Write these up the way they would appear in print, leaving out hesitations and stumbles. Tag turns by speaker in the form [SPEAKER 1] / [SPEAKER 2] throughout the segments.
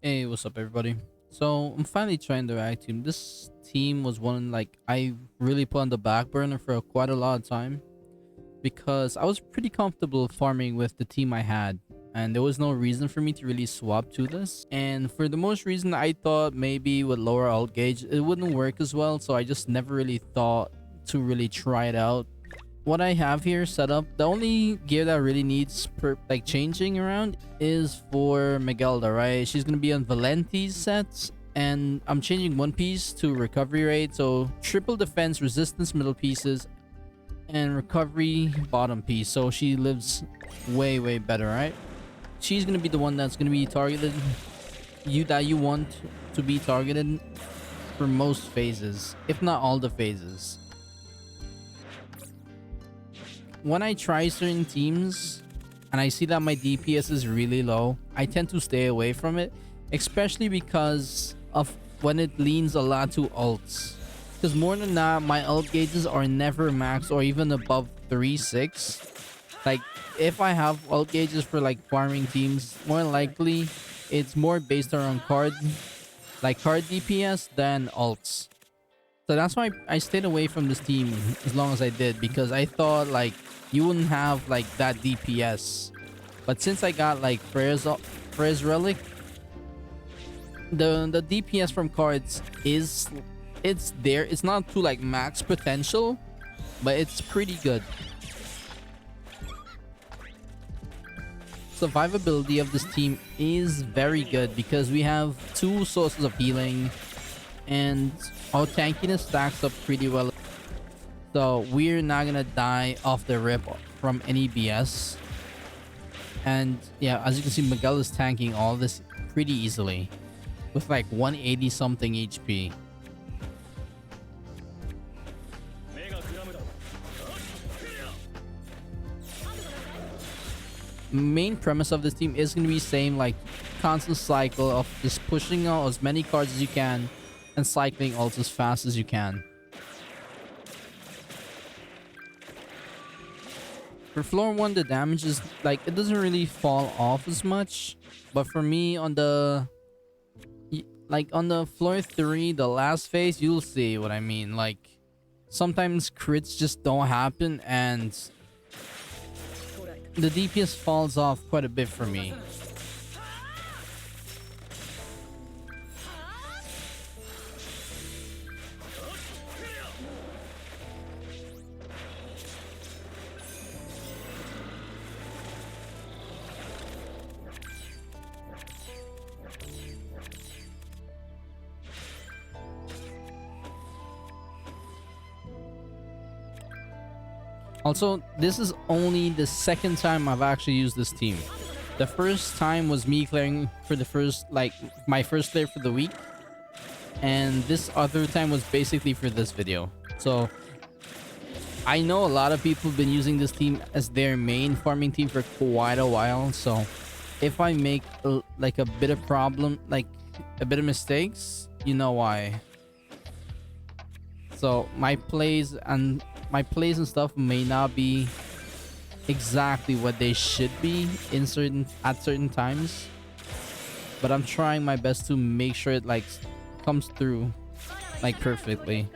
[SPEAKER 1] Hey, what's up, everybody? So I'm finally trying the ag team. This team was one like I really put on the back burner for quite a lot of time because I was pretty comfortable farming with the team I had, and there was no reason for me to really swap to this. And for the most reason, I thought maybe with lower alt gauge it wouldn't work as well, so I just never really thought to really try it out. What I have here set up, the only gear that really needs like changing around is for Megelda, right? She's gonna be on Valenti's sets, and I'm changing one piece to recovery rate, so triple defense, resistance middle pieces, and recovery bottom piece, so she lives way better, right? She's gonna be the one that's gonna be targeted, you want to be targeted for most phases, if not all the phases. When I try certain teams and I see that my DPS is really low, I tend to stay away from it, especially because of when it leans a lot to ults. Because more than that, my ult gauges are never max or even above 3-6. Like, if I have ult gauges for like farming teams, more likely it's more based around card DPS than ults. So that's why I stayed away from this team as long as I did, because I thought like you wouldn't have like that DPS. But since I got like Freya's Relic, the DPS from cards it's there. It's not to like max potential, but it's pretty good. Survivability of this team is very good because we have two sources of healing, and our tankiness stacks up pretty well. So we're not gonna die off the rip from any BS. And yeah, as you can see, Miguel is tanking all this pretty easily with like 180 something HP. Main premise of this team is going to be same, like constant cycle of just pushing out as many cards as you can and cycling ults as fast as you can. For floor 1, the damage is like it doesn't really fall off as much, but for me on the on the floor 3, the last phase, you'll see what I mean. Like sometimes crits just don't happen and the DPS falls off quite a bit for me. Also, this is only the second time I've actually used this team. The first time was me clearing for the first, like, my first clear for the week. And this other time was basically for this video. So, I know a lot of people have been using this team as their main farming team for quite a while. So, if I make, like, a bit of a bit of mistakes, you know why. So, my plays and stuff may not be exactly what they should be at certain times, but I'm trying my best to make sure it like comes through like perfectly.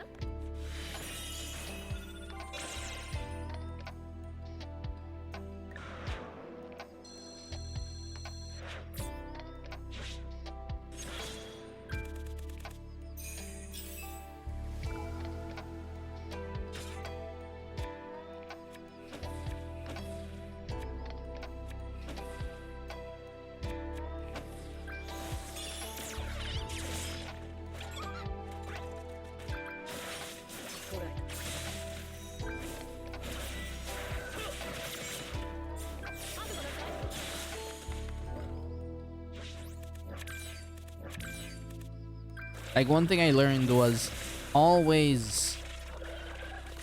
[SPEAKER 1] Like one thing I learned was always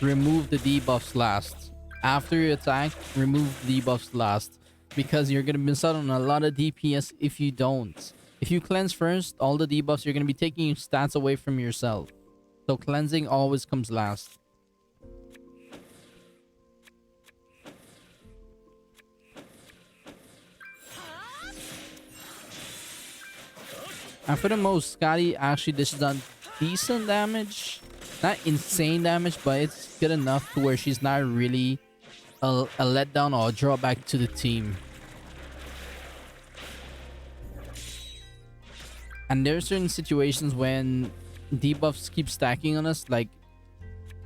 [SPEAKER 1] remove the debuffs last. After you attack, remove debuffs last, because you're gonna miss out on a lot of DPS if you don't. If you cleanse first, all the debuffs, you're gonna be taking stats away from yourself. So cleansing always comes last. And for the most, Scotty actually dishes done decent damage. Not insane damage, but it's good enough to where she's not really a letdown or a drawback to the team. And there are certain situations when debuffs keep stacking on us, like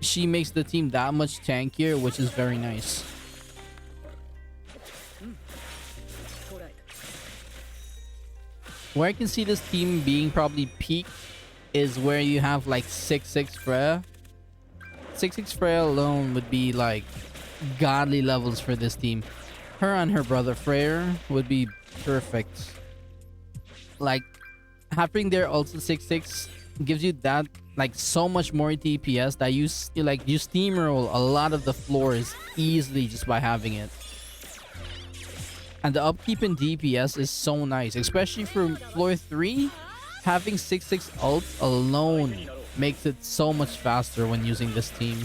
[SPEAKER 1] she makes the team that much tankier, which is very nice. Where I can see this team being probably peak is where you have like 6-6 Freya. 6-6 Freya alone would be like godly levels for this team. Her and her brother Freyr would be perfect. Like having their ulti 6-6 gives you that like so much more DPS that you steamroll a lot of the floors easily just by having it. And the upkeep in DPS is so nice, especially for floor 3. Having 6-6 ult alone makes it so much faster when using this team.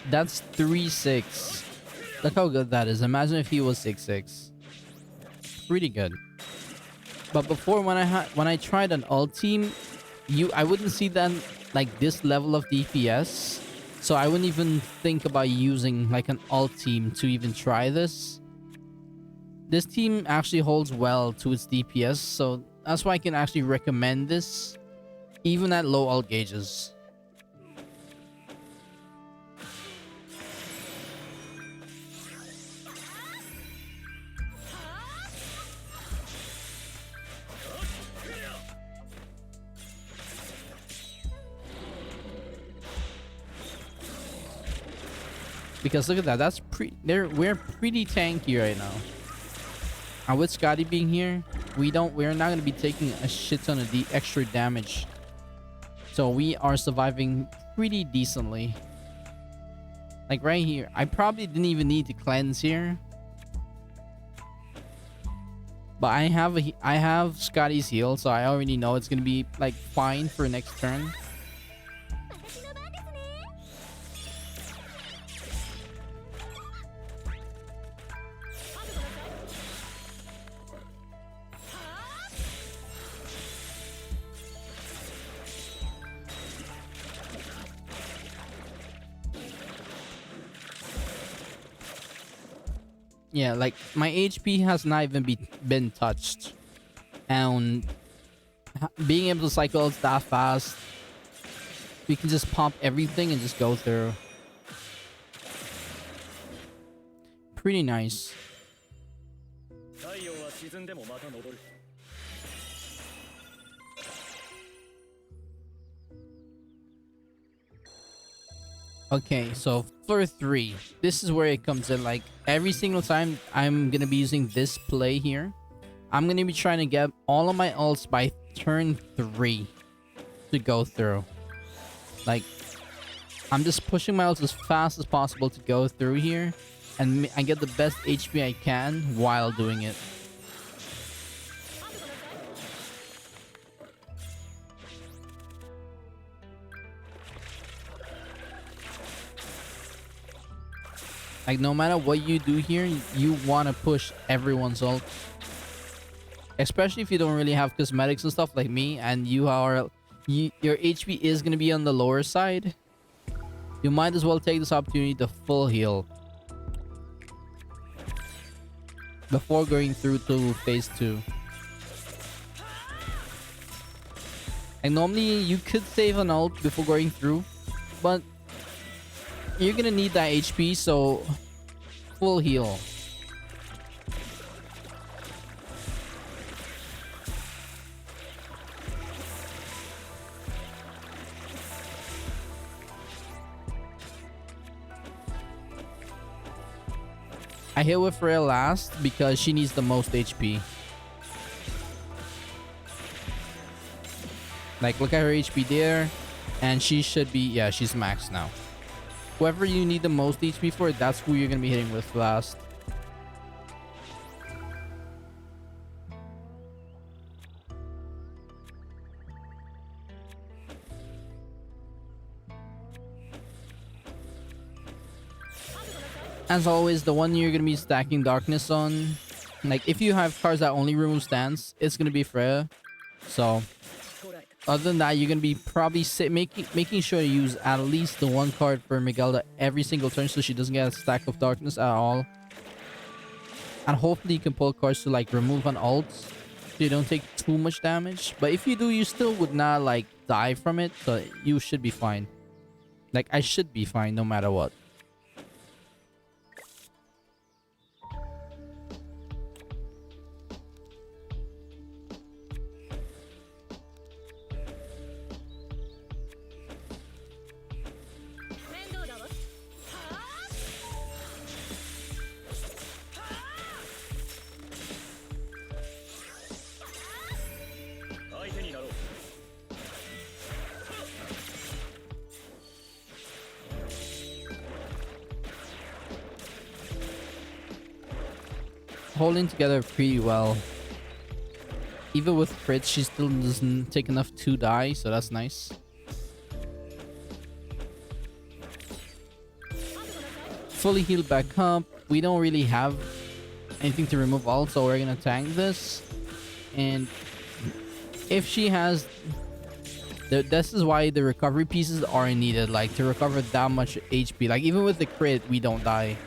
[SPEAKER 1] That's 3-6. Look how good that is. Imagine if he was 6-6. Pretty good. But before, when I tried an ult team, I wouldn't see that like this level of DPS. So I wouldn't even think about using like an ult team to even try this. This team actually holds well to its DPS, so that's why I can actually recommend this even at low ult gauges. Because look at that, we're pretty tanky right now. And with Scotty being here, we're not gonna be taking a shit ton of the extra damage. So we are surviving pretty decently. Like right here, I probably didn't even need to cleanse here. But I have Scotty's heal, so I already know it's gonna be like fine for next turn. Yeah, like my HP has not even been touched, and being able to cycle that fast, we can just pump everything and just go through. Pretty nice. Okay, so floor 3. This is where it comes in. Like every single time I'm gonna be using this play here, I'm gonna be trying to get all of my ults by turn 3 to go through. Like I'm just pushing my ults as fast as possible to go through here and I get the best HP I can while doing it. Like no matter what you do here, you want to push everyone's ult. Especially if you don't really have cosmetics and stuff like me, and your HP is going to be on the lower side. You might as well take this opportunity to full heal. before going through to phase 2. And normally you could save an ult before going through, but you're gonna need that HP, so full heal. I hit with Freya last because she needs the most HP. Like, look at her HP there. And she should be... Yeah, she's maxed now. Whoever you need the most HP for, that's who you're going to be hitting with last. As always, the one you're going to be stacking darkness on, like if you have cards that only remove stance, it's going to be Freya. So other than that, you're going to be probably making sure to use at least the one card for Miguelda every single turn so she doesn't get a stack of darkness at all. And hopefully you can pull cards to like remove an ult so you don't take too much damage. But if you do, you still would not like die from it, so you should be fine. Like I should be fine no matter what. Holding together pretty well. Even with crits, she still doesn't take enough to die, so that's nice. Fully healed back up. We don't really have anything to remove ult, so we're gonna tank this. And if she has... This is why the recovery pieces are needed, like to recover that much HP. Like even with the crit, we don't die.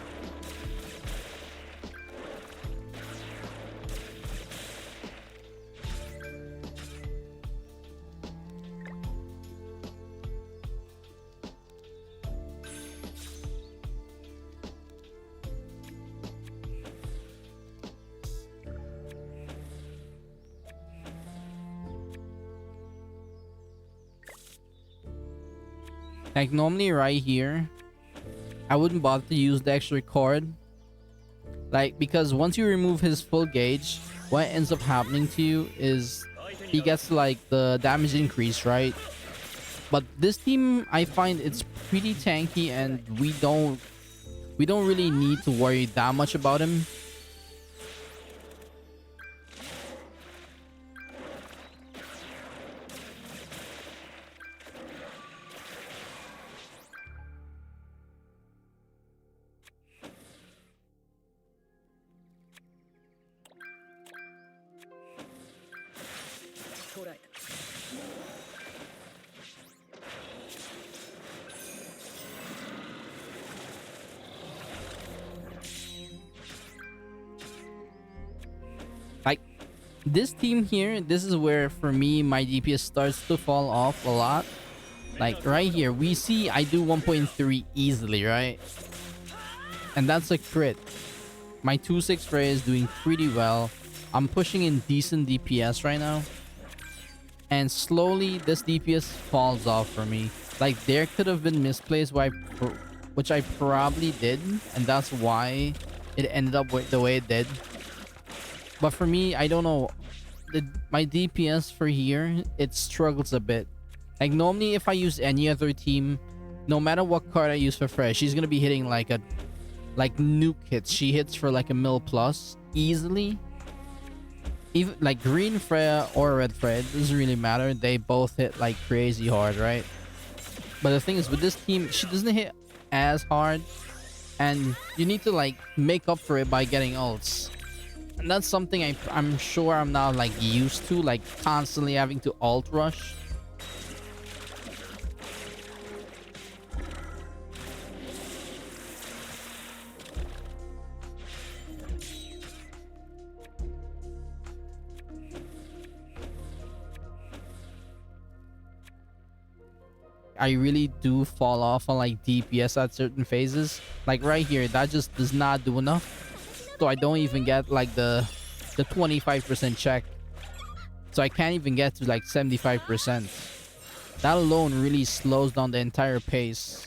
[SPEAKER 1] Like normally right here, I wouldn't bother to use the extra card. Like because once you remove his full gauge, what ends up happening to you is he gets like the damage increase, right? But this team, I find it's pretty tanky and we don't really need to worry that much about him. Like this team here, this is where for me my DPS starts to fall off a lot. Like right here, we see I do 1.3 easily, right? And that's a crit. My 2-6 Ray is doing pretty well. I'm pushing in decent DPS right now. And slowly this DPS falls off for me. Like there could have been misplays which I probably did. And that's why it ended up the way it did. But for me, I don't know. My DPS for here, it struggles a bit. Like normally if I use any other team, no matter what card I use for Fresh, she's gonna be hitting like nuke hits. She hits for like a mil plus easily. Even like green Freya or red Freya, it doesn't really matter. They both hit like crazy hard, right? But the thing is with this team, she doesn't hit as hard, and you need to like make up for it by getting ults. And that's something I'm sure I'm not like used to, like constantly having to ult rush. I really do fall off on like DPS at certain phases. Like right here, that just does not do enough. So I don't even get like the 25% check. So I can't even get to like 75%. That alone really slows down the entire pace.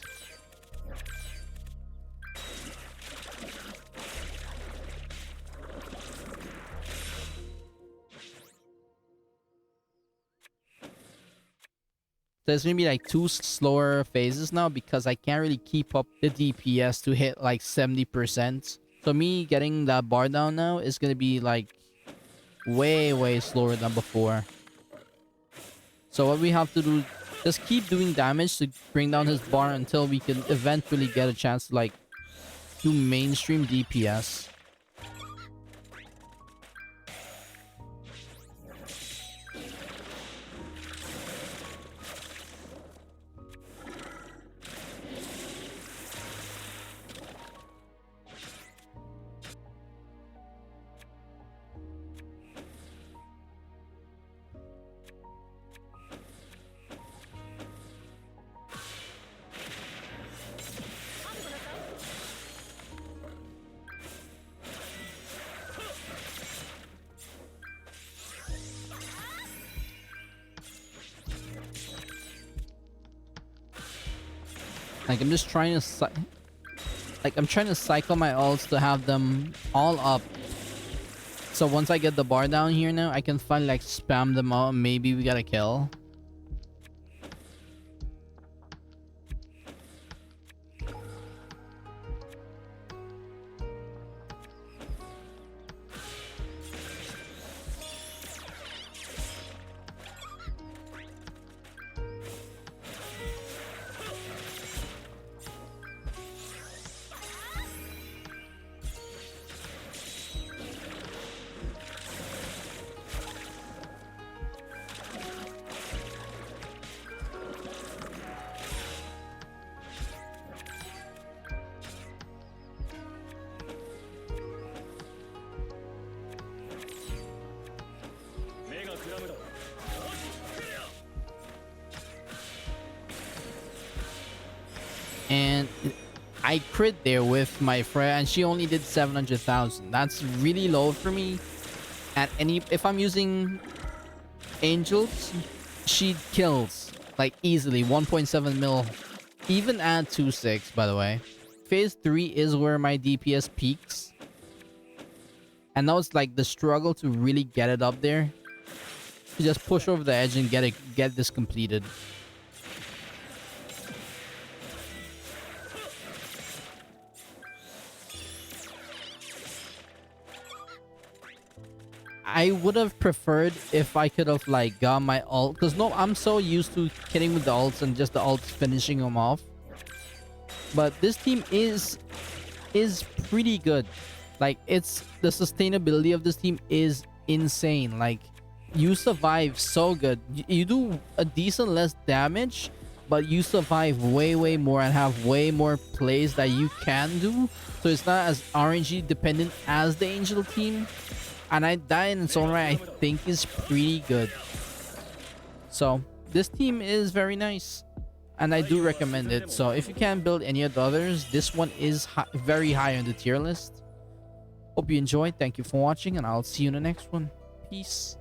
[SPEAKER 1] There's gonna be like two slower phases now because I can't really keep up the DPS to hit like 70%. So me getting that bar down now is gonna be like way slower than before. So what we have to do, just keep doing damage to bring down his bar until we can eventually get a chance to like do mainstream DPS. Like I'm just trying to I'm trying to cycle my ults to have them all up. So once I get the bar down here now, I can finally like spam them out and maybe we got a kill. And I crit there with my Freya and she only did 700,000. That's really low for me. At if I'm using angels, she kills like easily 1.7 mil. Even at 2.6, by the way. Phase 3 is where my DPS peaks. And now it's like the struggle to really get it up there. To just push over the edge and get this completed. I would have preferred if I could have like got my ult, because no, I'm so used to hitting with the ults and just the ults finishing them off. But this team is pretty good. Like it's the sustainability of this team is insane. Like you survive so good. You do a decent less damage, but you survive way more and have way more plays that you can do. So it's not as RNG dependent as the Angel team. And that in its own right, I think is pretty good. So this team is very nice. And I do recommend it. So if you can't build any of the others, this one is very high on the tier list. Hope you enjoyed. Thank you for watching. And I'll see you in the next one. Peace.